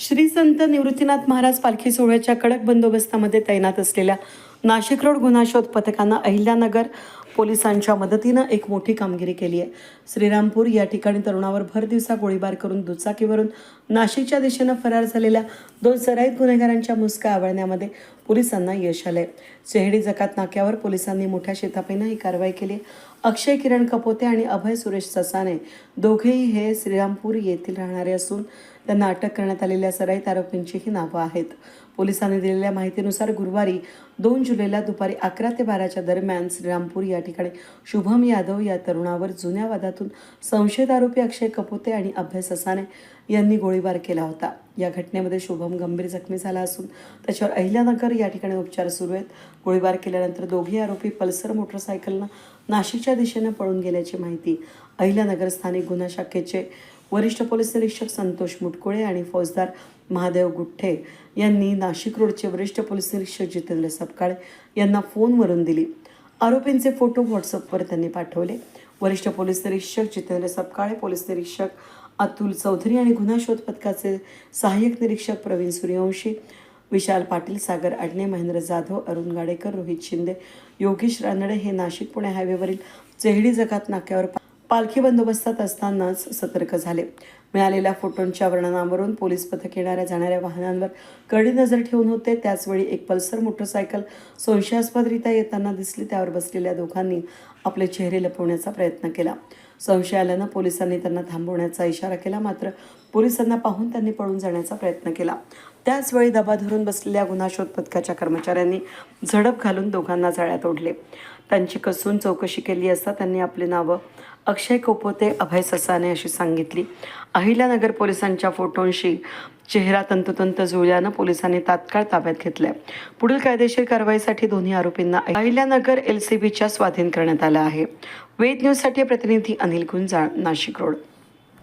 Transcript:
श्री संत निवृत्तीनाथ महाराज पालखी सोहळ्याच्या कडक बंदोबस्तामध्ये तैनात असलेल्या नाशिक रोड गुन्हा शोध पथकानं अहिल्यानगर पोलिसांच्या मदतीनं एक मोठी कामगिरी केली आहे. श्रीरामपूर या ठिकाणी तरुणावर भर दिवसा गोळीबार करून दुचाकीवरून नाशिकच्या दिशेनं फरार झालेल्या 2 सराईत गुन्हेगारांच्या मुसक्या आवळण्यामध्ये पोलिसांना यश आलंय. चेहडी जकात नाक्यावर पोलिसांनी मोठ्या शिताफीनं ही कारवाई केली. अक्षय किरण कपोते आणि अभय सुरेश ससाने दोघेही हे श्रीरामपूर येथील राहणारे असून त्यांना अटक करण्यात आलेल्या सराईत आरोपींची ही नावं आहेत. पोलिसांनी दिलेल्या माहितीनुसार गुरुवारी 2 जुलैला दुपारी 11 ते 12च्या दरम्यान श्रीरामपूर या ठिकाणी शुभम यादव या तरुणावर जुन्या वादातून संशयित आरोपी अक्षय कपोते आणि अभय ससाने यांनी गोळीबार केला होता. या घटनेमध्ये शुभम गंभीर जखमी झाला असून त्याच्यावर अहिल्यानगर या ठिकाणी उपचार सुरू आहेत. गोळीबार केल्यानंतर दोघे आरोपी पल्सर मोटरसायकलनं नाशिकच्या दिशेनं पळून गेल्याची माहिती अहिल्यानगर स्थानिक गुन्हा शाखेचे वरिष्ठ पोलीस निरीक्षक संतोष मुटकुळे आणि फौजदार महादेव गुठ्ठे यांनी नाशिक रोडचे वरिष्ठ पोलीस निरीक्षक जितेंद्र सपकाळे यांना फोनवरून दिली. आरोपींचे फोटो व्हॉट्सअपवर त्यांनी पाठवले. वरिष्ठ पोलीस निरीक्षक जितेंद्र सपकाळे, पोलीस निरीक्षक अतुल चौधरी आणि गुन्हा शोध पथकाचे सहाय्यक निरीक्षक प्रवीण सूर्यवंशी, विशाल पाटील, सागर आडणे, महेंद्र जाधव, अरुण गाडेकर, रोहित शिंदे, योगेश रानडे हे नाशिक पुणे हायवेवरील चेहडी जकात नाक्यावर पालखी बंदोबस्तात असतानाच सतर्क झाले. मिळालेल्या फोटोंच्या वर्णनावरून पोलीस पथक येणाऱ्या जाणाऱ्या वाहनांवर कडी नजर ठेवून होते. त्याचवेळी एक पल्सर मोटरसायकल संशयास्पदरित्या येताना दिसली. त्यावर बसलेल्या दोघांनी आपले चेहरे लपवण्याचा प्रयत्न केला. संशय आल्यानं पोलिसांनी त्यांना थांबवण्याचा इशारा केला, मात्र पोलिसांना पाहून त्यांनी पळून जाण्याचा प्रयत्न केला. त्याचवेळी दबा धरून बसलेल्या गुन्हा शोध पथकाच्या कर्मचाऱ्यांनी झडप घालून दोघांना जाळ्यात ओढले. त्यांची कसून चौकशी केली असता त्यांनी आपली नावं अक्षय कपोते, अभय ससाने अशी सांगितली. अहिल्यानगर पोलिसांच्या फोटोंशी चेहरा तंतोतंत जुळल्यानं पोलिसांनी तात्काळ ताब्यात घेतलंय. पुढील कायदेशीर कारवाईसाठी दोन्ही आरोपींना अहिल्यानगर LCBच्या स्वाधीन करण्यात आलं आहे. वेद न्यूजसाठी प्रतिनिधी अनिल गुंजाळ, नाशिक रोड.